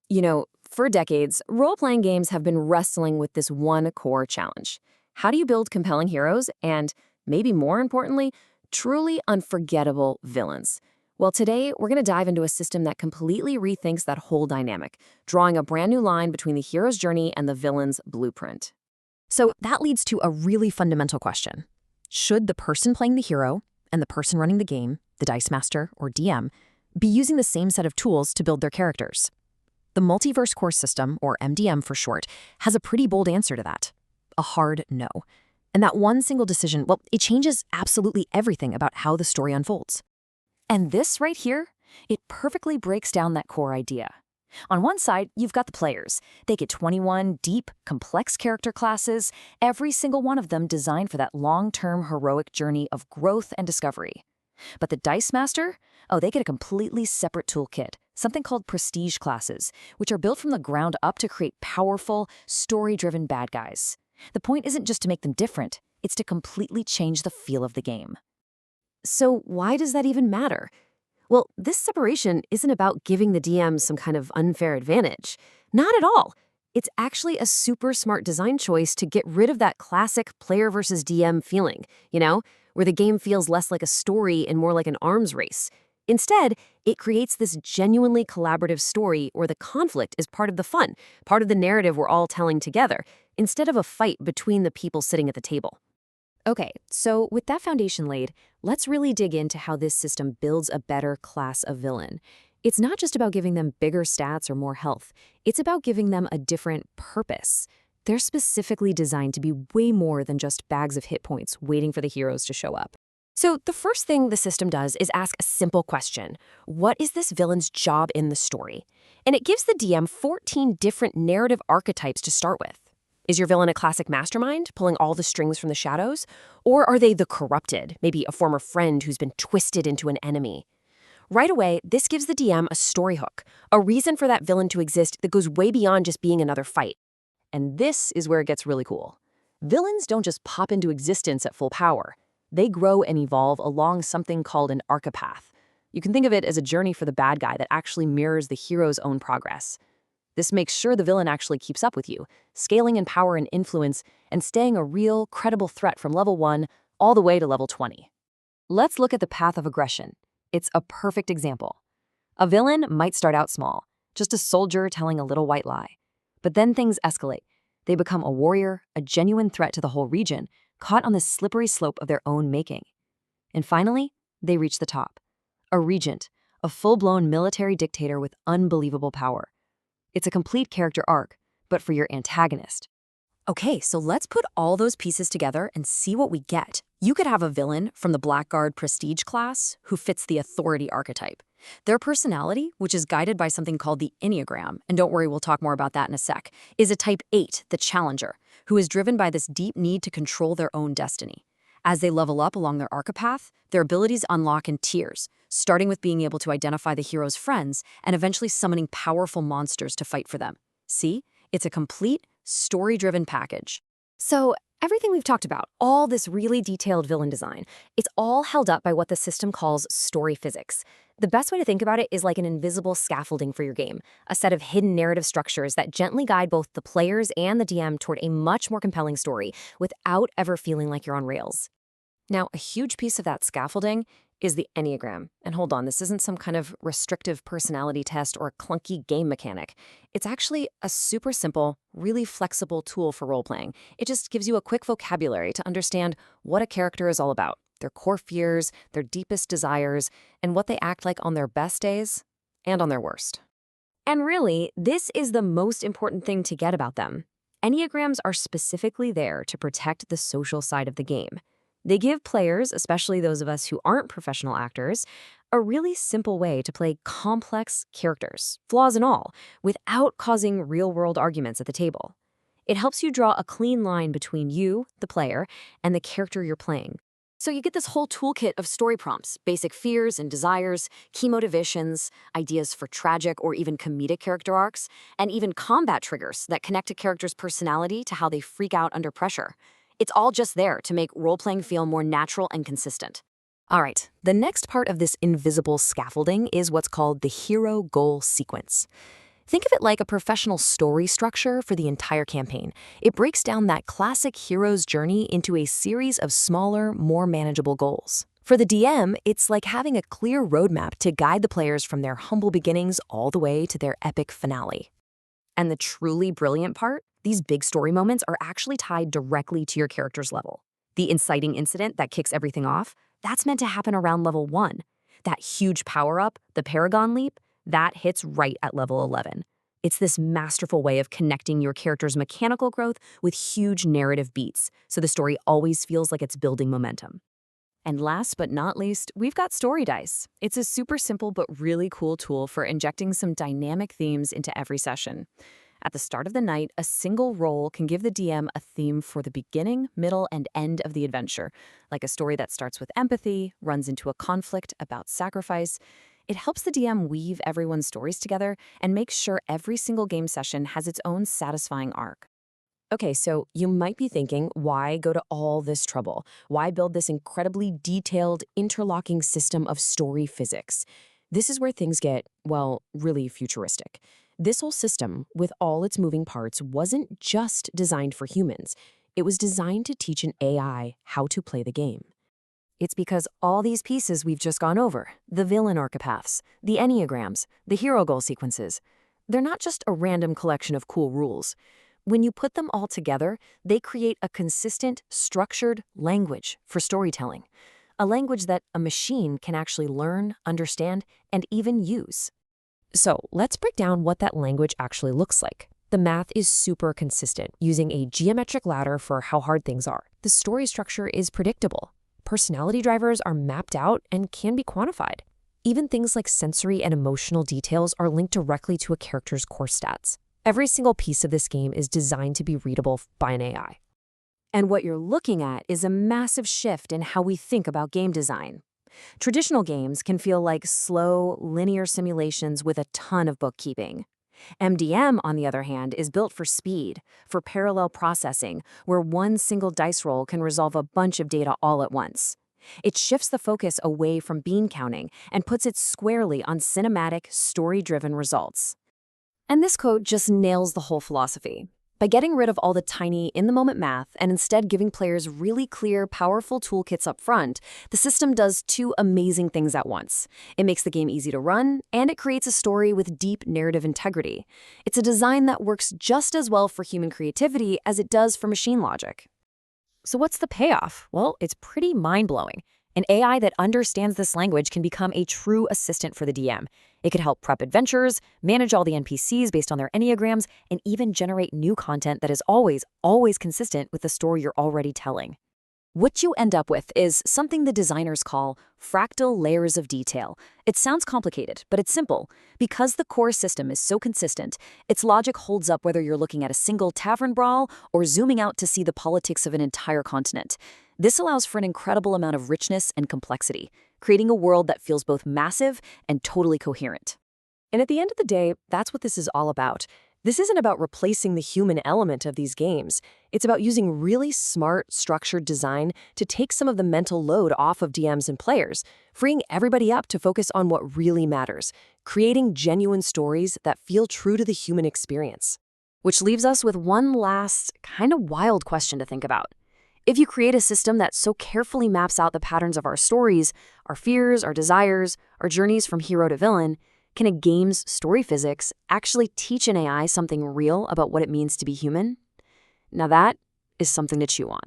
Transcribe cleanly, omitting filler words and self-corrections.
For decades, role-playing games have been wrestling with this one core challenge. How do you build compelling heroes and, maybe more importantly, truly unforgettable villains? Well, today, we're going to dive into a system that completely rethinks that whole dynamic, drawing a brand new line between the hero's journey and the villain's blueprint. So that leads to a really fundamental question. Should the person playing the hero and the person running the game, the Dice Master or DM, be using the same set of tools to build their characters? The Multiverse Course System, or MDM for short, has a pretty bold answer to that. A hard no. And that one single decision, well, it changes absolutely everything about how the story unfolds. And this right here, it perfectly breaks down that core idea. On one side, you've got the players. They get 21 deep, complex character classes, every single one of them designed for that long-term heroic journey of growth and discovery. But the Dice Master? Oh, they get a completely separate toolkit, something called prestige classes, which are built from the ground up to create powerful, story-driven bad guys. The point isn't just to make them different, it's to completely change the feel of the game. So why does that even matter? Well, this separation isn't about giving the DM some kind of unfair advantage. Not at all. It's actually a super smart design choice to get rid of that classic player versus DM feeling, where the game feels less like a story and more like an arms race. Instead, it creates this genuinely collaborative story where the conflict is part of the fun, part of the narrative we're all telling together, instead of a fight between the people sitting at the table. Okay, so with that foundation laid, let's really dig into how this system builds a better class of villain. It's not just about giving them bigger stats or more health. It's about giving them a different purpose. They're specifically designed to be way more than just bags of hit points waiting for the heroes to show up. So the first thing the system does is ask a simple question. What is this villain's job in the story? And it gives the DM 14 different narrative archetypes to start with. Is your villain a classic mastermind, pulling all the strings from the shadows? Or are they the corrupted, maybe a former friend who's been twisted into an enemy? Right away, this gives the DM a story hook, a reason for that villain to exist that goes way beyond just being another fight. And this is where it gets really cool. Villains don't just pop into existence at full power. They grow and evolve along something called an archepath. You can think of it as a journey for the bad guy that actually mirrors the hero's own progress. This makes sure the villain actually keeps up with you, scaling in power and influence, and staying a real, credible threat from level 1 all the way to level 20. Let's look at the path of aggression. It's a perfect example. A villain might start out small, just a soldier telling a little white lie. But then things escalate. They become a warrior, a genuine threat to the whole region, caught on the slippery slope of their own making. And finally, they reach the top. A regent, a full-blown military dictator with unbelievable power. It's a complete character arc, but for your antagonist. Okay, so let's put all those pieces together and see what we get. You could have a villain from the Blackguard Prestige class who fits the authority archetype. Their personality, which is guided by something called the Enneagram, and don't worry, we'll talk more about that in a sec, is a type 8, the Challenger, who is driven by this deep need to control their own destiny. As they level up along their archepath, their abilities unlock in tiers, starting with being able to identify the hero's friends and eventually summoning powerful monsters to fight for them. See? It's a complete, story-driven package. So everything we've talked about, all this really detailed villain design, it's all held up by what the system calls story physics. The best way to think about it is like an invisible scaffolding for your game, a set of hidden narrative structures that gently guide both the players and the DM toward a much more compelling story without ever feeling like you're on rails. Now, a huge piece of that scaffolding is the Enneagram. And hold on, this isn't some kind of restrictive personality test or clunky game mechanic. It's actually a super simple, really flexible tool for role-playing. It just gives you a quick vocabulary to understand what a character is all about, their core fears, their deepest desires, and what they act like on their best days and on their worst. And really, this is the most important thing to get about them. Enneagrams are specifically there to protect the social side of the game. They give players, especially those of us who aren't professional actors, a really simple way to play complex characters, flaws and all, without causing real-world arguments at the table. It helps you draw a clean line between you, the player, and the character you're playing. So you get this whole toolkit of story prompts, basic fears and desires, key motivations, ideas for tragic or even comedic character arcs, and even combat triggers that connect a character's personality to how they freak out under pressure. It's all just there to make role-playing feel more natural and consistent. All right, the next part of this invisible scaffolding is what's called the hero goal sequence. Think of it like a professional story structure for the entire campaign. It breaks down that classic hero's journey into a series of smaller, more manageable goals. For the DM, it's like having a clear roadmap to guide the players from their humble beginnings all the way to their epic finale. And the truly brilliant part? These big story moments are actually tied directly to your character's level. The inciting incident that kicks everything off, that's meant to happen around level 1. That huge power-up, the Paragon Leap, that hits right at level 11. It's this masterful way of connecting your character's mechanical growth with huge narrative beats, so the story always feels like it's building momentum. And last but not least, we've got Story Dice. It's a super simple but really cool tool for injecting some dynamic themes into every session. At the start of the night, a single roll can give the DM a theme for the beginning, middle, and end of the adventure, like a story that starts with empathy, runs into a conflict about sacrifice. It helps the DM weave everyone's stories together and makes sure every single game session has its own satisfying arc. Okay, so you might be thinking, why go to all this trouble? Why build this incredibly detailed, interlocking system of story physics? This is where things get, well, really futuristic. This whole system, with all its moving parts, wasn't just designed for humans. It was designed to teach an AI how to play the game. It's because all these pieces we've just gone over, the villain archepaths, the enneagrams, the hero goal sequences, they're not just a random collection of cool rules. When you put them all together, they create a consistent, structured language for storytelling. A language that a machine can actually learn, understand, and even use. So let's break down what that language actually looks like. The math is super consistent, using a geometric ladder for how hard things are. The story structure is predictable. Personality drivers are mapped out and can be quantified. Even things like sensory and emotional details are linked directly to a character's core stats. Every single piece of this game is designed to be readable by an AI. And what you're looking at is a massive shift in how we think about game design. Traditional games can feel like slow, linear simulations with a ton of bookkeeping. MDM, on the other hand, is built for speed, for parallel processing, where one single dice roll can resolve a bunch of data all at once. It shifts the focus away from bean counting and puts it squarely on cinematic, story-driven results. And this code just nails the whole philosophy. By getting rid of all the tiny, in-the-moment math and instead giving players really clear, powerful toolkits up front, the system does two amazing things at once. It makes the game easy to run, and it creates a story with deep narrative integrity. It's a design that works just as well for human creativity as it does for machine logic. So what's the payoff? Well, it's pretty mind-blowing. An AI that understands this language can become a true assistant for the DM. It could help prep adventures, manage all the NPCs based on their enneagrams, and even generate new content that is always consistent with the story you're already telling. What you end up with is something the designers call fractal layers of detail. It sounds complicated, but it's simple. Because the core system is so consistent, its logic holds up whether you're looking at a single tavern brawl or zooming out to see the politics of an entire continent. This allows for an incredible amount of richness and complexity, creating a world that feels both massive and totally coherent. And at the end of the day, that's what this is all about. This isn't about replacing the human element of these games. It's about using really smart, structured design to take some of the mental load off of DMs and players, freeing everybody up to focus on what really matters, creating genuine stories that feel true to the human experience. Which leaves us with one last, kind of wild question to think about. If you create a system that so carefully maps out the patterns of our stories, our fears, our desires, our journeys from hero to villain, can a game's story physics actually teach an AI something real about what it means to be human? Now that is something to chew on.